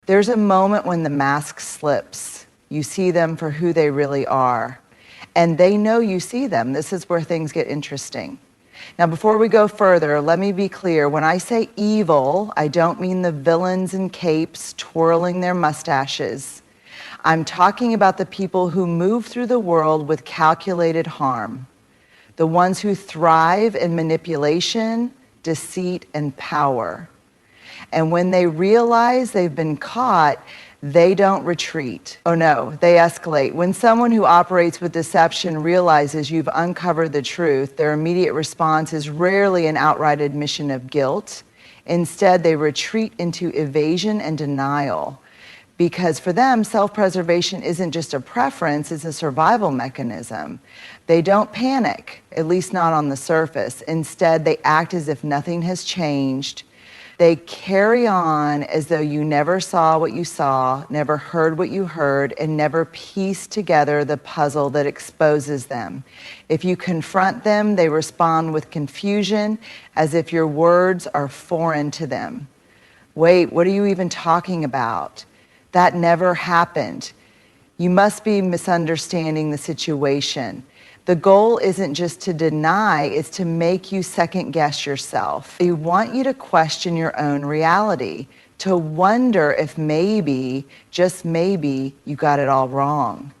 There's a moment when the mask slips. You see them for who they really are. And they know you see them. This is where things get interesting. Now, before we go further, let me be clear. When I say evil, I don't mean the villains in capes twirling their mustaches. I'm talking about the people who move through the world with calculated harm. The ones who thrive in manipulation, deceit, and power. And when they realize they've been caught, they don't retreat. Oh no, they escalate. When someone who operates with deception realizes you've uncovered the truth, their immediate response is rarely an outright admission of guilt. Instead, they retreat into evasion and denial. Because for them, self-preservation isn't just a preference, it's a survival mechanism. They don't panic, at least not on the surface. Instead, they act as if nothing has changed. They carry on as though you never saw what you saw, never heard what you heard, and never pieced together the puzzle that exposes them. If you confront them, they respond with confusion, as if your words are foreign to them. Wait, what are you even talking about? That never happened. You must be misunderstanding the situation. The goal isn't just to deny, it's to make you second guess yourself. They want you to question your own reality, to wonder if maybe, just maybe, you got it all wrong.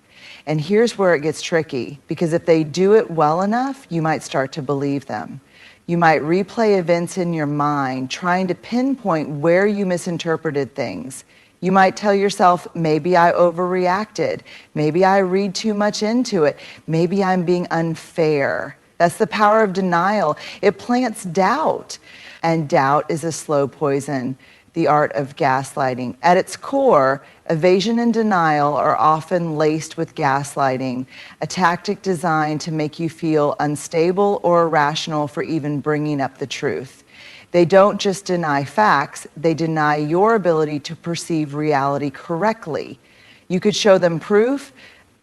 And here's where it gets tricky, because if they do it well enough, you might start to believe them. You might replay events in your mind, trying to pinpoint where you misinterpreted things. You might tell yourself, maybe I overreacted. Maybe I read too much into it. Maybe I'm being unfair. That's the power of denial. It plants doubt. And doubt is a slow poison, the art of gaslighting. At its core, evasion and denial are often laced with gaslighting, a tactic designed to make you feel unstable or irrational for even bringing up the truth. They don't just deny facts, they deny your ability to perceive reality correctly. You could show them proof,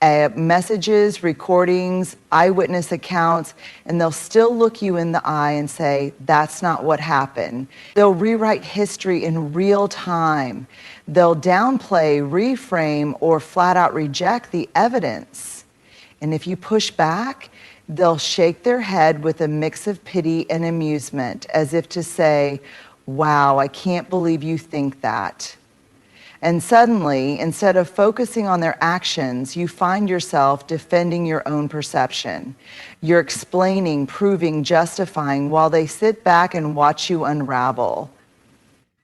messages, recordings, eyewitness accounts, and they'll still look you in the eye and say, that's not what happened. They'll rewrite history in real time. They'll downplay, reframe, or flat out reject the evidence. And if you push back, they'll shake their head with a mix of pity and amusement, as if to say, wow, I can't believe you think that. And suddenly, instead of focusing on their actions, you find yourself defending your own perception. You're explaining, proving, justifying, while they sit back and watch you unravel.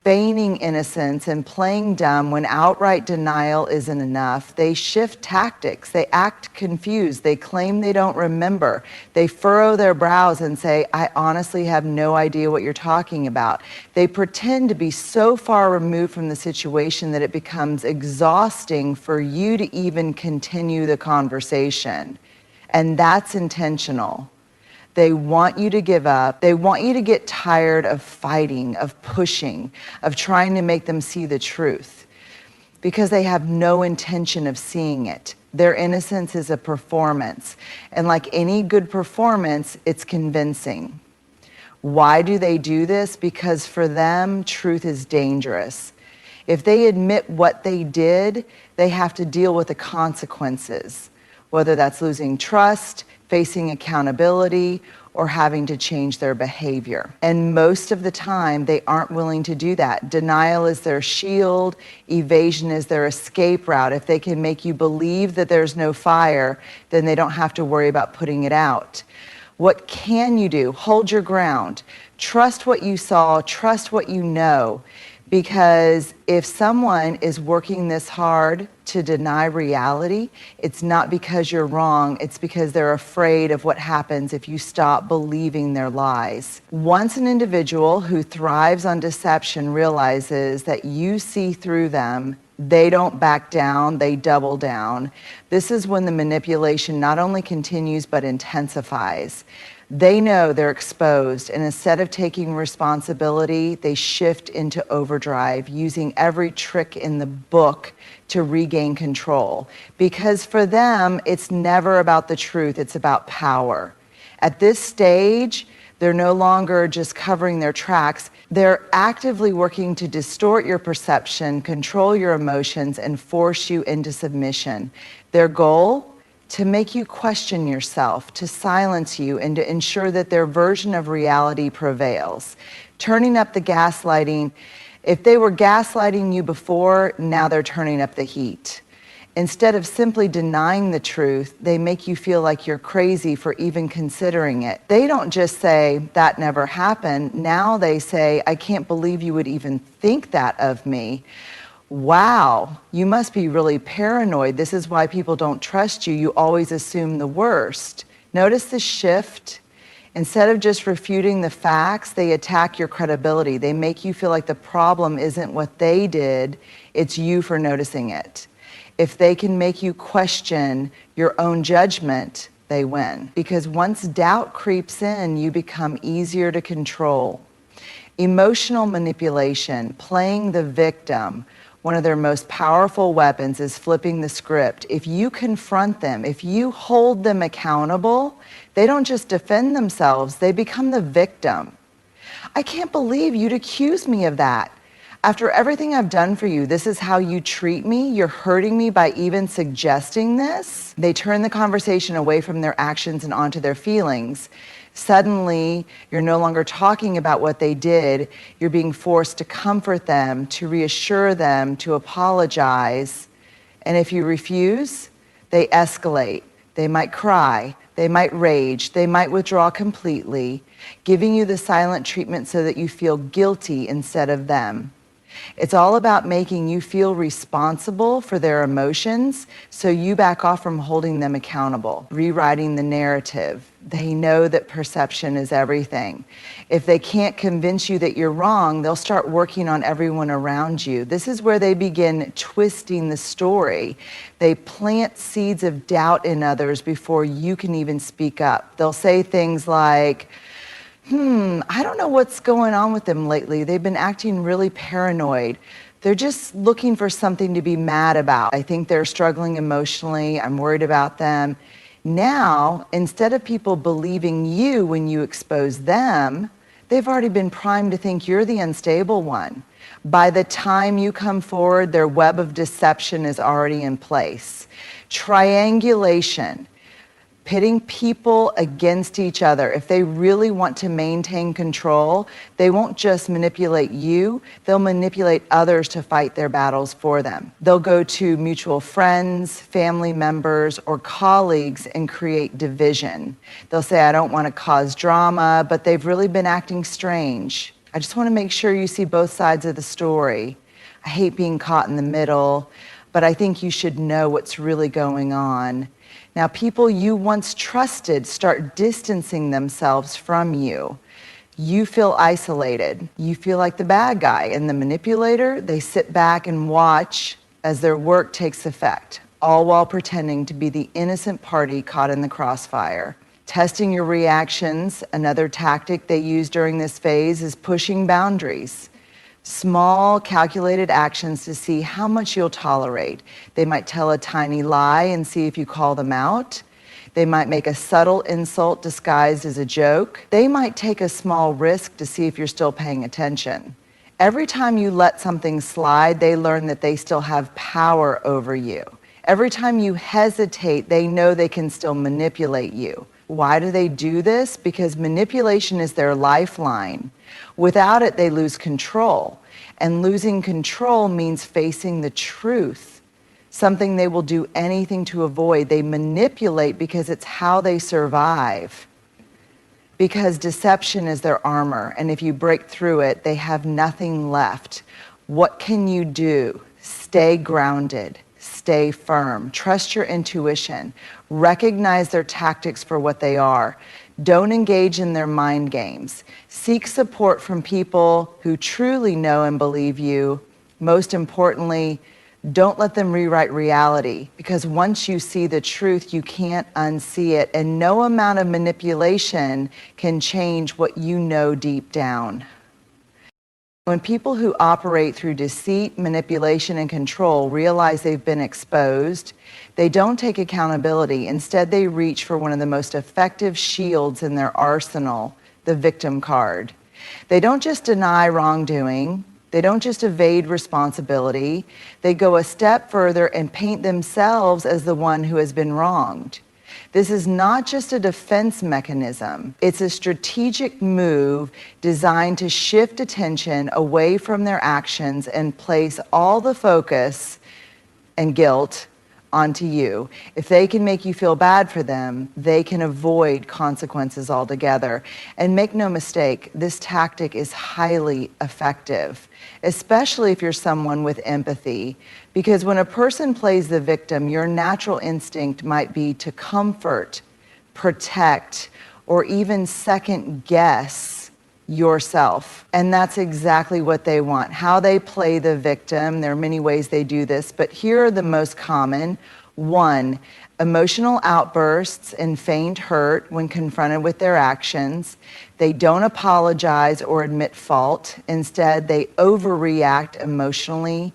Feigning innocence and playing dumb when outright denial isn't enough, they shift tactics. They act confused. They claim they don't remember. They furrow their brows and say, I honestly have no idea what you're talking about. They pretend to be so far removed from the situation that it becomes exhausting for you to even continue the conversation. And that's intentional. They want you to give up. They want you to get tired of fighting, of pushing, of trying to make them see the truth, because they have no intention of seeing it. Their innocence is a performance. And like any good performance, it's convincing. Why do they do this? Because for them, truth is dangerous. If they admit what they did, they have to deal with the consequences, whether that's losing trust, facing accountability, or having to change their behavior. And most of the time, they aren't willing to do that. Denial is their shield, evasion is their escape route. If they can make you believe that there's no fire, then they don't have to worry about putting it out. What can you do? Hold your ground. Trust what you saw, trust what you know. Because if someone is working this hard to deny reality, it's not because you're wrong, it's because they're afraid of what happens if you stop believing their lies. Once an individual who thrives on deception realizes that you see through them, they don't back down, they double down. This is when the manipulation not only continues but intensifies. They know they're exposed, and instead of taking responsibility, they shift into overdrive, using every trick in the book to regain control. Because for them, it's never about the truth, it's about power. At this stage, They're no longer just covering their tracks. They're actively working to distort your perception, control your emotions, and force you into submission. Their goal? To make you question yourself, to silence you, and to ensure that their version of reality prevails. Turning up the gaslighting. If they were gaslighting you before, now they're turning up the heat. Instead of simply denying the truth, they make you feel like you're crazy for even considering it. They don't just say, that never happened. Now they say, I can't believe you would even think that of me. Wow, you must be really paranoid. This is why people don't trust you. You always assume the worst. Notice the shift. Instead of just refuting the facts, they attack your credibility. They make you feel like the problem isn't what they did, it's you for noticing it. If they can make you question your own judgment, they win. Because once doubt creeps in, you become easier to control. Emotional manipulation, playing the victim, one of their most powerful weapons is flipping the script. If you confront them, if you hold them accountable, they don't just defend themselves, they become the victim. I can't believe you'd accuse me of that. After everything I've done for you, this is how you treat me? You're hurting me by even suggesting this? They turn the conversation away from their actions and onto their feelings. Suddenly, you're no longer talking about what they did. You're being forced to comfort them, to reassure them, to apologize. And if you refuse, they escalate. They might cry. They might rage. They might withdraw completely, giving you the silent treatment so that you feel guilty instead of them. It's all about making you feel responsible for their emotions, so you back off from holding them accountable, rewriting the narrative. They know that perception is everything. If they can't convince you that you're wrong, they'll start working on everyone around you. This is where they begin twisting the story. They plant seeds of doubt in others before you can even speak up. They'll say things like, I don't know what's going on with them lately. They've been acting really paranoid. They're just looking for something to be mad about. I think they're struggling emotionally. I'm worried about them. Now, instead of people believing you when you expose them, they've already been primed to think you're the unstable one. By the time you come forward, their web of deception is already in place. Triangulation. Pitting people against each other. If they really want to maintain control, they won't just manipulate you, they'll manipulate others to fight their battles for them. They'll go to mutual friends, family members, or colleagues and create division. They'll say, I don't want to cause drama, but they've really been acting strange. I just want to make sure you see both sides of the story. I hate being caught in the middle, but I think you should know what's really going on. Now, people you once trusted start distancing themselves from you. You feel isolated. You feel like the bad guy. And the manipulator, they sit back and watch as their work takes effect, all while pretending to be the innocent party caught in the crossfire. Testing your reactions, another tactic they use during this phase, is pushing boundaries. Small, calculated actions to see how much you'll tolerate. They might tell a tiny lie and see if you call them out. They might make a subtle insult disguised as a joke. They might take a small risk to see if you're still paying attention. Every time you let something slide, they learn that they still have power over you. Every time you hesitate, they know they can still manipulate you. Why do they do this? Because manipulation is their lifeline. Without it, they lose control. And losing control means facing the truth, something they will do anything to avoid. They manipulate because it's how they survive. Because deception is their armor, and if you break through it, they have nothing left. What can you do? Stay grounded. Stay firm. Trust your intuition. Recognize their tactics for what they are. Don't engage in their mind games. Seek support from people who truly know and believe you. Most importantly, don't let them rewrite reality, because once you see the truth, you can't unsee it, and no amount of manipulation can change what you know deep down. When people who operate through deceit, manipulation, and control realize they've been exposed, they don't take accountability. Instead, they reach for one of the most effective shields in their arsenal: the victim card. They don't just deny wrongdoing. They don't just evade responsibility. They go a step further and paint themselves as the one who has been wronged. This is not just a defense mechanism. It's a strategic move designed to shift attention away from their actions and place all the focus and guilt onto you. If they can make you feel bad for them, they can avoid consequences altogether. And make no mistake, this tactic is highly effective, especially if you're someone with empathy. Because when a person plays the victim, your natural instinct might be to comfort, protect, or even second guess yourself. And that's exactly what they want. How they play the victim, there are many ways they do this, but here are the most common. 1, emotional outbursts and feigned hurt when confronted with their actions. They don't apologize or admit fault. Instead, they overreact emotionally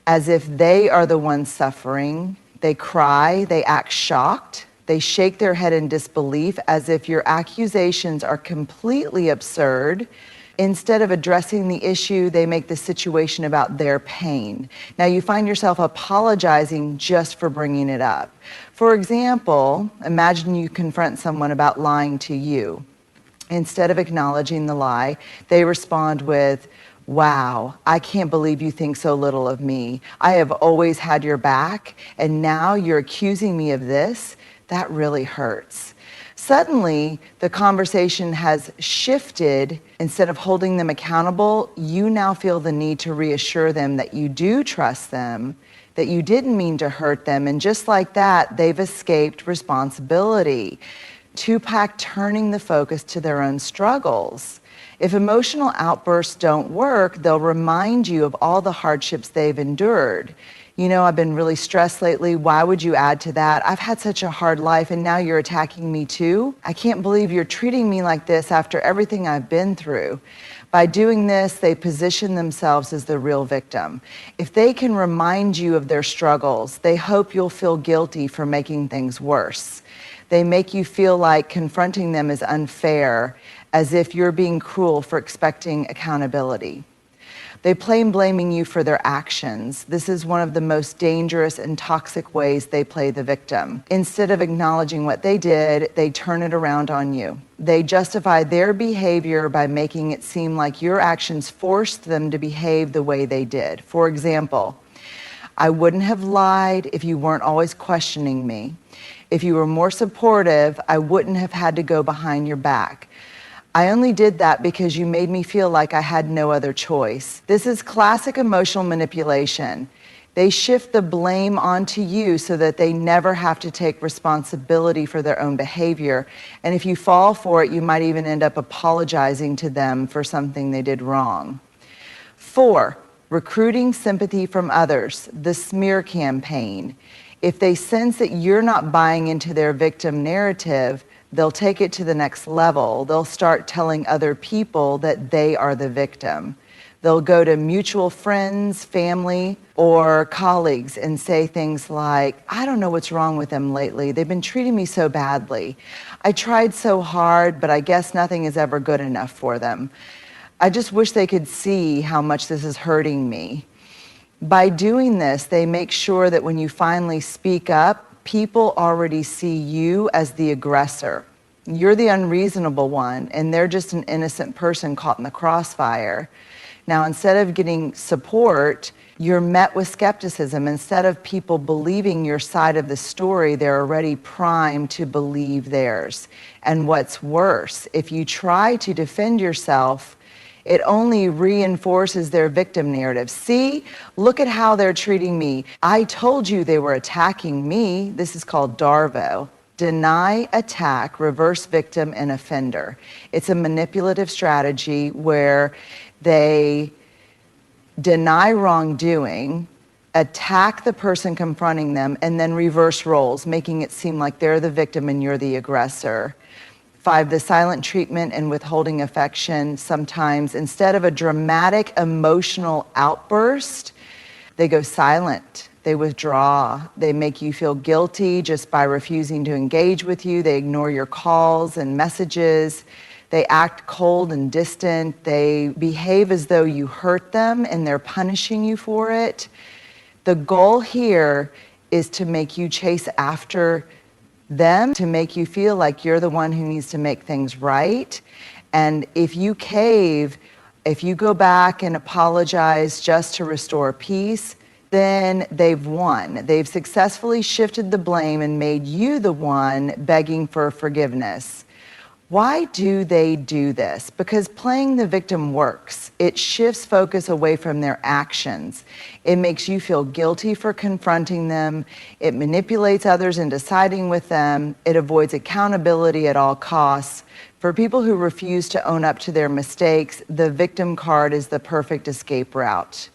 as if they are the ones suffering. They cry, they act shocked. They shake their head in disbelief as if your accusations are completely absurd. Instead of addressing the issue, they make the situation about their pain. Now you find yourself apologizing just for bringing it up. For example, imagine you confront someone about lying to you. Instead of acknowledging the lie, they respond with, "Wow, I can't believe you think so little of me. I have always had your back, and now you're accusing me of this? That really hurts." Suddenly, the conversation has shifted. Instead of holding them accountable, you now feel the need to reassure them that you do trust them, that you didn't mean to hurt them, and just like that, they've escaped responsibility. Tupac turning the focus to their own struggles. If emotional outbursts don't work, they'll remind you of all the hardships they've endured. "You know, I've been really stressed lately. Why would you add to that? I've had such a hard life and now you're attacking me too. I can't believe you're treating me like this after everything I've been through." By doing this, they position themselves as the real victim. If they can remind you of their struggles, they hope you'll feel guilty for making things worse. They make you feel like confronting them is unfair, as if you're being cruel for expecting accountability. They blame blaming you for their actions. This is one of the most dangerous and toxic ways they play the victim. Instead of acknowledging what they did, they turn it around on you. They justify their behavior by making it seem like your actions forced them to behave the way they did. For example, "I wouldn't have lied if you weren't always questioning me. If you were more supportive, I wouldn't have had to go behind your back. I only did that because you made me feel like I had no other choice." This is classic emotional manipulation. They shift the blame onto you so that they never have to take responsibility for their own behavior. And if you fall for it, you might even end up apologizing to them for something they did wrong. 4, recruiting sympathy from others, the smear campaign. If they sense that you're not buying into their victim narrative, they'll take it to the next level. They'll start telling other people that they are the victim. They'll go to mutual friends, family, or colleagues and say things like, "I don't know what's wrong with them lately. They've been treating me so badly. I tried so hard, but I guess nothing is ever good enough for them. I just wish they could see how much this is hurting me." By doing this, they make sure that when you finally speak up, people already see you as the aggressor. You're the unreasonable one, and they're just an innocent person caught in the crossfire. Now, instead of getting support, you're met with skepticism. Instead of people believing your side of the story, they're already primed to believe theirs. And what's worse, if you try to defend yourself, it only reinforces their victim narrative. "See, look at how they're treating me. I told you they were attacking me." This is called DARVO. Deny, attack, reverse victim, and offender. It's a manipulative strategy where they deny wrongdoing, attack the person confronting them, and then reverse roles, making it seem like they're the victim and you're the aggressor. 5, the silent treatment and withholding affection. Sometimes, instead of a dramatic emotional outburst, they go silent. They withdraw. They make you feel guilty just by refusing to engage with you. They ignore your calls and messages. They act cold and distant. They behave as though you hurt them and they're punishing you for it. The goal here is to make you chase after them, to make you feel like you're the one who needs to make things right. And if you cave, if you go back and apologize just to restore peace, then they've won. They've successfully shifted the blame and made you the one begging for forgiveness. Why do they do this? Because playing the victim works. It shifts focus away from their actions. It makes you feel guilty for confronting them. It manipulates others into siding with them. It avoids accountability at all costs. For people who refuse to own up to their mistakes, the victim card is the perfect escape route.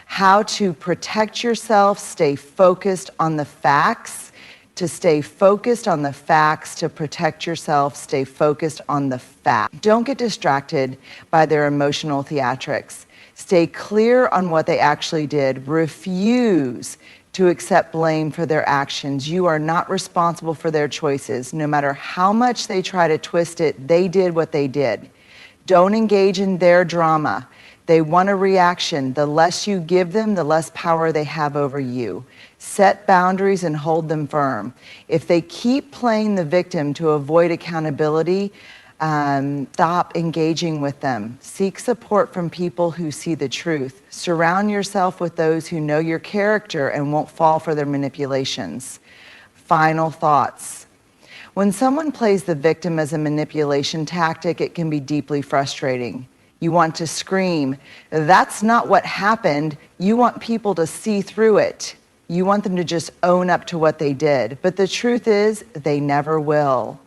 How to protect yourself, stay focused on the facts. To stay focused on the facts, to protect yourself, stay focused on the facts. Don't get distracted by their emotional theatrics. Stay clear on what they actually did. Refuse to accept blame for their actions. You are not responsible for their choices. No matter how much they try to twist it, they did what they did. Don't engage in their drama. They want a reaction. The less you give them, the less power they have over you. Set boundaries and hold them firm. If they keep playing the victim to avoid accountability, stop engaging with them. Seek support from people who see the truth. Surround yourself with those who know your character and won't fall for their manipulations. Final thoughts. When someone plays the victim as a manipulation tactic, it can be deeply frustrating. You want to scream, "That's not what happened." You want people to see through it. You want them to just own up to what they did. But the truth is, they never will.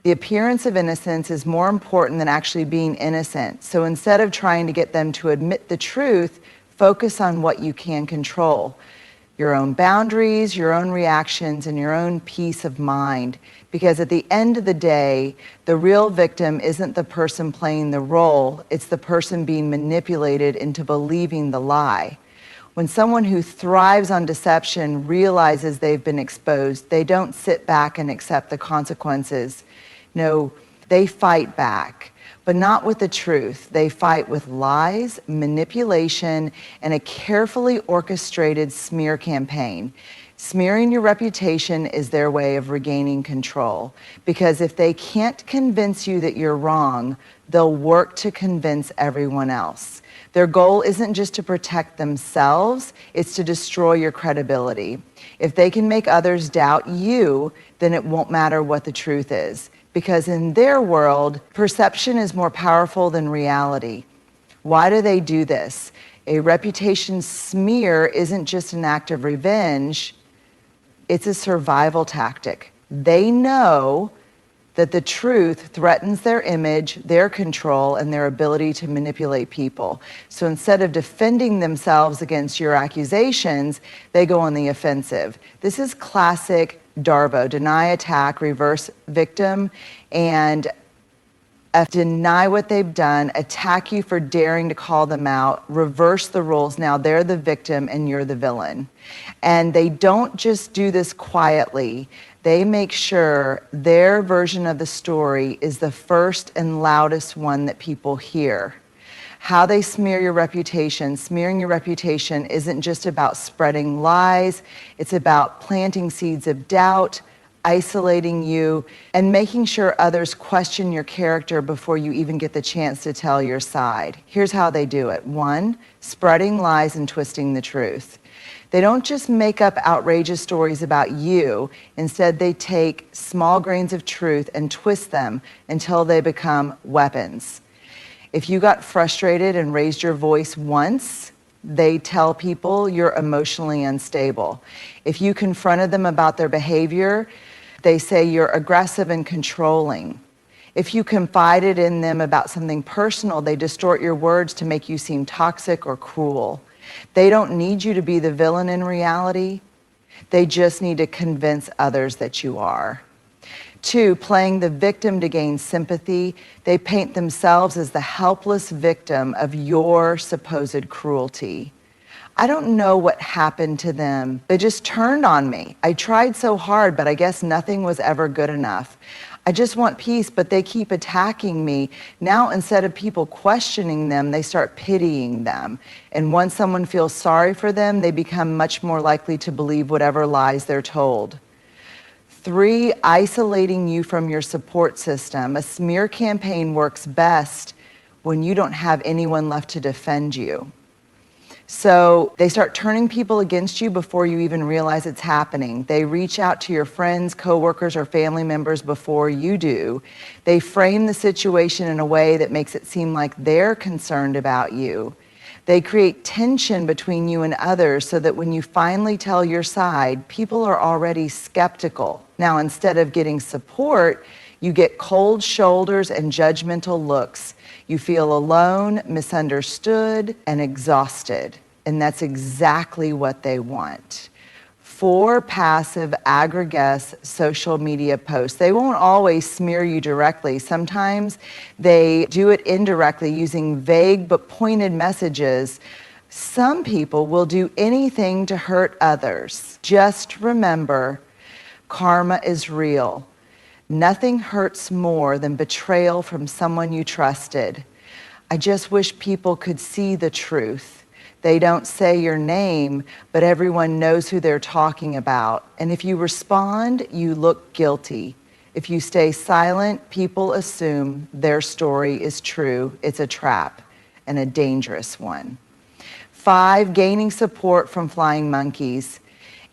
The appearance of innocence is more important than actually being innocent. So instead of trying to get them to admit the truth, focus on what you can control. Your own boundaries, your own reactions, and your own peace of mind. Because at the end of the day, the real victim isn't the person playing the role, it's the person being manipulated into believing the lie. When someone who thrives on deception realizes they've been exposed, they don't sit back and accept the consequences. No, they fight back, but not with the truth. They fight with lies, manipulation, and a carefully orchestrated smear campaign. Smearing your reputation is their way of regaining control. Because if they can't convince you that you're wrong, they'll work to convince everyone else. Their goal isn't just to protect themselves, it's to destroy your credibility. If they can make others doubt you, then it won't matter what the truth is. Because in their world, perception is more powerful than reality. Why do they do this? A reputation smear isn't just an act of revenge, it's a survival tactic. They know that the truth threatens their image, their control, and their ability to manipulate people. So instead of defending themselves against your accusations, they go on the offensive. This is classic DARVO, deny, attack, reverse victim, and deny what they've done, attack you for daring to call them out, reverse the roles. Now they're the victim and you're the villain. And they don't just do this quietly. They make sure their version of the story is the first and loudest one that people hear. How they smear your reputation. Smearing your reputation isn't just about spreading lies. It's about planting seeds of doubt, isolating you, and making sure others question your character before you even get the chance to tell your side. Here's how they do it. 1, spreading lies and twisting the truth. They don't just make up outrageous stories about you. Instead, they take small grains of truth and twist them until they become weapons. If you got frustrated and raised your voice once, they tell people you're emotionally unstable. If you confronted them about their behavior, they say you're aggressive and controlling. If you confided in them about something personal, they distort your words to make you seem toxic or cruel. They don't need you to be the villain in reality. They just need to convince others that you are. 2, playing the victim to gain sympathy. They paint themselves as the helpless victim of your supposed cruelty. I don't know what happened to them. They just turned on me. I tried so hard, but I guess nothing was ever good enough. I just want peace, but they keep attacking me. Now, instead of people questioning them, they start pitying them. And once someone feels sorry for them, they become much more likely to believe whatever lies they're told. 3, isolating you from your support system. A smear campaign works best when you don't have anyone left to defend you. So they start turning people against you before you even realize it's happening. They reach out to your friends, coworkers, or family members before you do. They frame the situation in a way that makes it seem like they're concerned about you. They create tension between you and others so that when you finally tell your side, people are already skeptical. Now, instead of getting support, you get cold shoulders and judgmental looks. You feel alone, misunderstood, and exhausted. And that's exactly what they want. 4, passive, agregates social media posts. They won't always smear you directly. Sometimes they do it indirectly using vague but pointed messages. Some people will do anything to hurt others. Just remember, karma is real. Nothing hurts more than betrayal from someone you trusted. I just wish people could see the truth. They don't say your name, but everyone knows who they're talking about. And if you respond, you look guilty. If you stay silent, people assume their story is true. It's a trap, and a dangerous one. 5, gaining support from flying monkeys.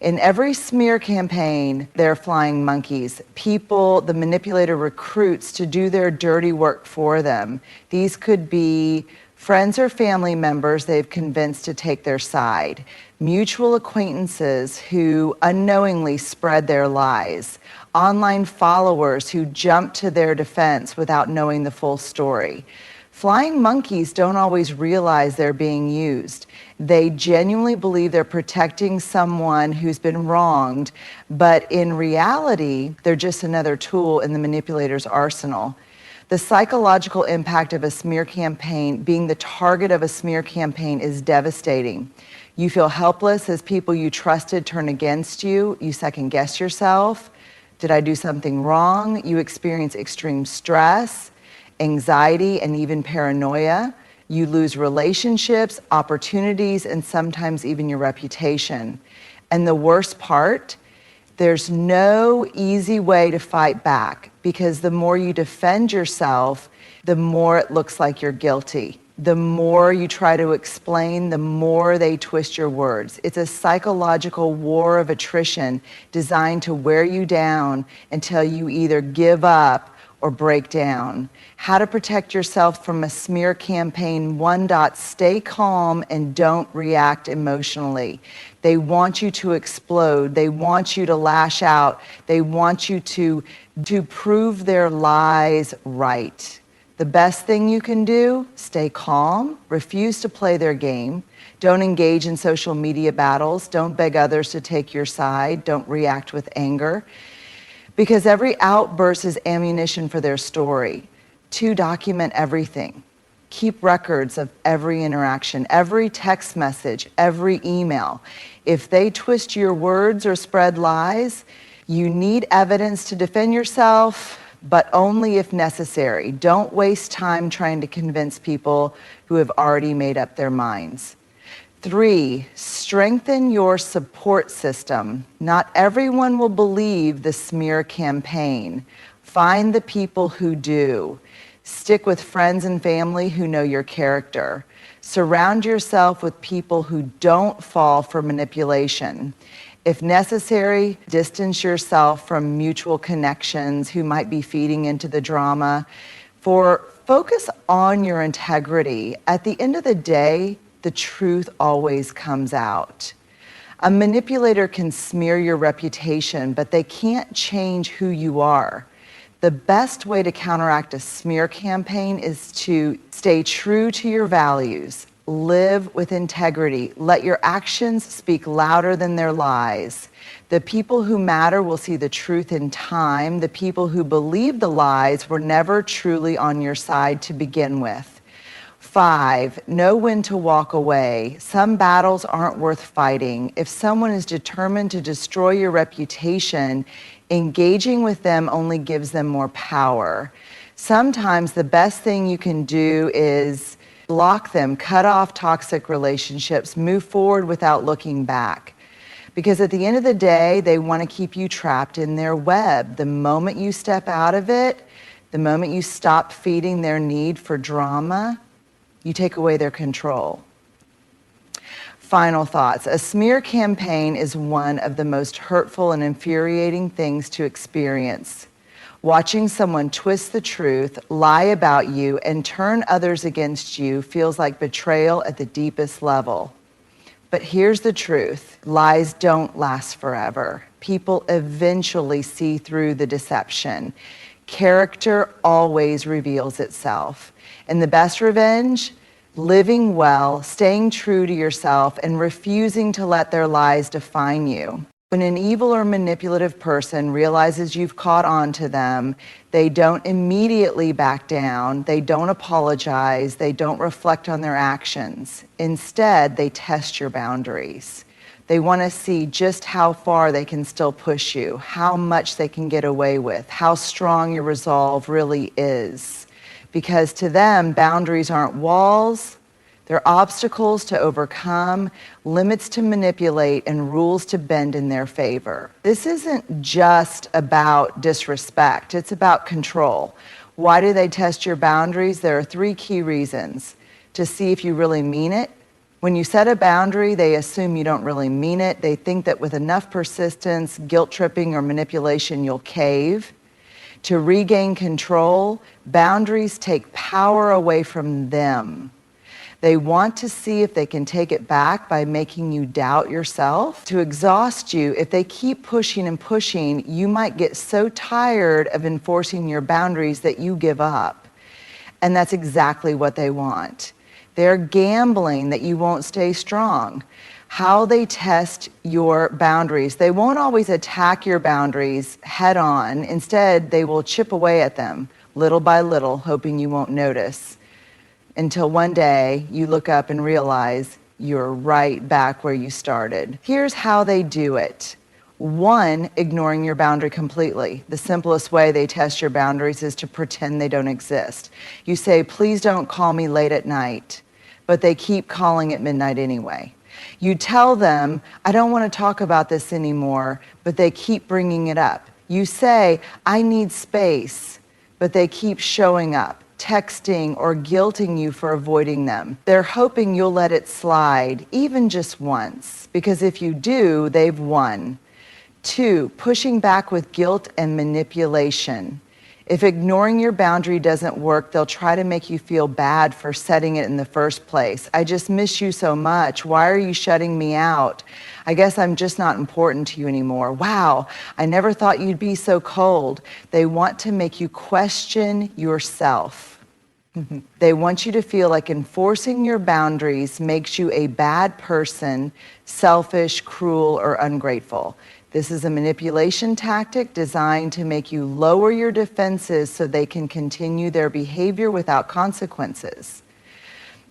In every smear campaign, there are flying monkeys. People the manipulator recruits to do their dirty work for them. These could be friends or family members they've convinced to take their side. Mutual acquaintances who unknowingly spread their lies. Online followers who jump to their defense without knowing the full story. Flying monkeys don't always realize they're being used. They genuinely believe they're protecting someone who's been wronged, but in reality, they're just another tool in the manipulator's arsenal. The psychological impact of a smear campaign, being the target of a smear campaign, is devastating. You feel helpless as people you trusted turn against you. You second guess yourself. Did I do something wrong? You experience extreme stress, anxiety, and even paranoia. You lose relationships, opportunities, and sometimes even your reputation. And the worst part, there's no easy way to fight back, because the more you defend yourself, the more it looks like you're guilty. The more you try to explain, the more they twist your words. It's a psychological war of attrition designed to wear you down until you either give up or break down. How to protect yourself from a smear campaign. 1. Stay calm and don't react emotionally. They want you to explode. They want you to lash out. They want you to prove their lies right. The best thing you can do, stay calm, refuse to play their game, don't engage in social media battles, don't beg others to take your side, don't react with anger. Because every outburst is ammunition for their story. 2, document everything. Keep records of every interaction, every text message, every email. If they twist your words or spread lies, you need evidence to defend yourself, but only if necessary. Don't waste time trying to convince people who have already made up their minds. 3, strengthen your support system. Not everyone will believe the smear campaign. Find the people who do. Stick with friends and family who know your character. Surround yourself with people who don't fall for manipulation. If necessary, distance yourself from mutual connections who might be feeding into the drama. Focus on your integrity. At the end of the day, the truth always comes out. A manipulator can smear your reputation, but they can't change who you are. The best way to counteract a smear campaign is to stay true to your values, live with integrity, let your actions speak louder than their lies. The people who matter will see the truth in time. The people who believe the lies were never truly on your side to begin with. 5, know when to walk away. Some battles aren't worth fighting. If someone is determined to destroy your reputation, engaging with them only gives them more power. Sometimes the best thing you can do is block them, cut off toxic relationships, move forward without looking back. Because at the end of the day, they want to keep you trapped in their web. The moment you step out of it, the moment you stop feeding their need for drama, you take away their control. Final thoughts. A smear campaign is one of the most hurtful and infuriating things to experience. Watching someone twist the truth, lie about you, and turn others against you feels like betrayal at the deepest level. But here's the truth. Lies don't last forever. People eventually see through the deception. Character always reveals itself. And the best revenge? Living well, staying true to yourself, and refusing to let their lies define you. When an evil or manipulative person realizes you've caught on to them, they don't immediately back down, they don't apologize, they don't reflect on their actions. Instead, they test your boundaries. They want to see just how far they can still push you, how much they can get away with, how strong your resolve really is. Because to them, boundaries aren't walls, they're obstacles to overcome, limits to manipulate, and rules to bend in their favor. This isn't just about disrespect, it's about control. Why do they test your boundaries? There are 3 key reasons. To see if you really mean it. When you set a boundary, they assume you don't really mean it. They think that with enough persistence, guilt tripping, or manipulation, you'll cave. To regain control, boundaries take power away from them. They want to see if they can take it back by making you doubt yourself. To exhaust you, if they keep pushing and pushing, you might get so tired of enforcing your boundaries that you give up. And that's exactly what they want. They're gambling that you won't stay strong. How they test your boundaries. They won't always attack your boundaries head on. Instead, they will chip away at them little by little, hoping you won't notice. Until one day you look up and realize you're right back where you started. Here's how they do it. 1, ignoring your boundary completely. The simplest way they test your boundaries is to pretend they don't exist. You say, please don't call me late at night, but they keep calling at midnight anyway. You tell them, I don't want to talk about this anymore, but they keep bringing it up. You say, I need space, but they keep showing up, texting or guilting you for avoiding them. They're hoping you'll let it slide, even just once, because if you do, they've won. 2, pushing back with guilt and manipulation. If ignoring your boundary doesn't work, they'll try to make you feel bad for setting it in the first place. I just miss you so much. Why are you shutting me out? I guess I'm just not important to you anymore. Wow, I never thought you'd be so cold. They want to make you question yourself. They want you to feel like enforcing your boundaries makes you a bad person, selfish, cruel, or ungrateful. This is a manipulation tactic designed to make you lower your defenses so they can continue their behavior without consequences.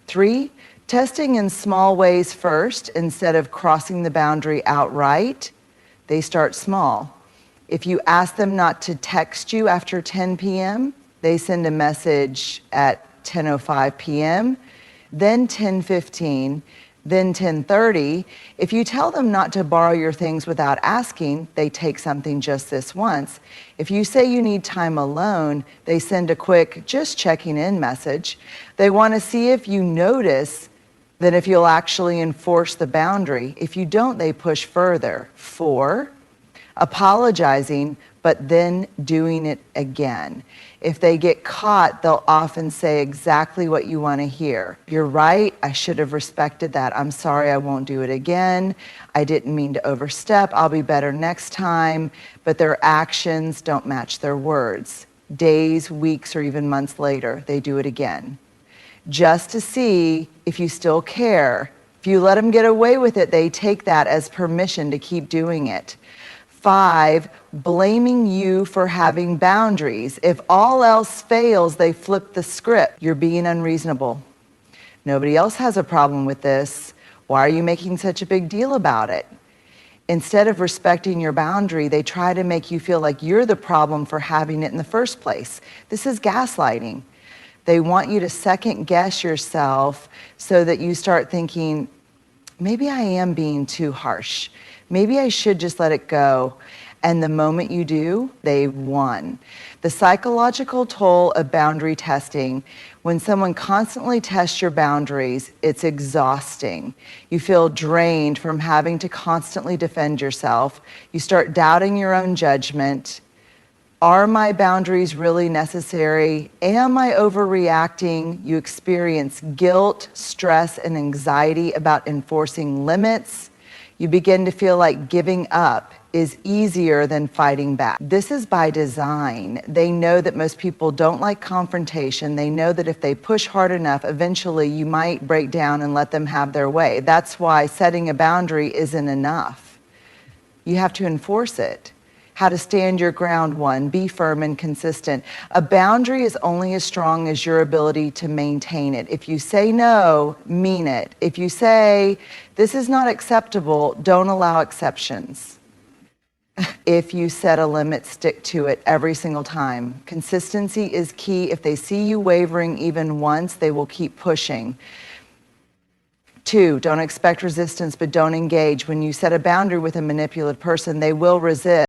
3, testing in small ways first instead of crossing the boundary outright. They start small. If you ask them not to text you after 10 p.m., they send a message at 10:05 p.m., then 10:15, then 10:30. If you tell them not to borrow your things without asking, they take something just this once. If you say you need time alone, they send a quick, just checking in message. They want to see if you notice that if you'll actually enforce the boundary. If you don't, they push further. 4, apologizing, but then doing it again. If they get caught, they'll often say exactly what you want to hear. You're right, I should have respected that. I'm sorry, I won't do it again. I didn't mean to overstep. I'll be better next time. But their actions don't match their words. Days, weeks, or even months later, they do it again. Just to see if you still care. If you let them get away with it, they take that as permission to keep doing it. 5, blaming you for having boundaries. If all else fails, they flip the script. You're being unreasonable. Nobody else has a problem with this. Why are you making such a big deal about it? Instead of respecting your boundary, they try to make you feel like you're the problem for having it in the first place. This is gaslighting. They want you to second guess yourself so that you start thinking, maybe I am being too harsh. Maybe I should just let it go. And the moment you do, they've won. The psychological toll of boundary testing, when someone constantly tests your boundaries, it's exhausting. You feel drained from having to constantly defend yourself. You start doubting your own judgment. Are my boundaries really necessary? Am I overreacting? You experience guilt, stress, and anxiety about enforcing limits. You begin to feel like giving up is easier than fighting back. This is by design. They know that most people don't like confrontation. They know that if they push hard enough, eventually you might break down and let them have their way. That's why setting a boundary isn't enough. You have to enforce it. How to stand your ground, one, be firm and consistent. A boundary is only as strong as your ability to maintain it. If you say no, mean it. If you say, this is not acceptable, don't allow exceptions. If you set a limit, stick to it every single time. Consistency is key. If they see you wavering even once, they will keep pushing. 2, don't expect resistance, but don't engage. When you set a boundary with a manipulative person, they will resist.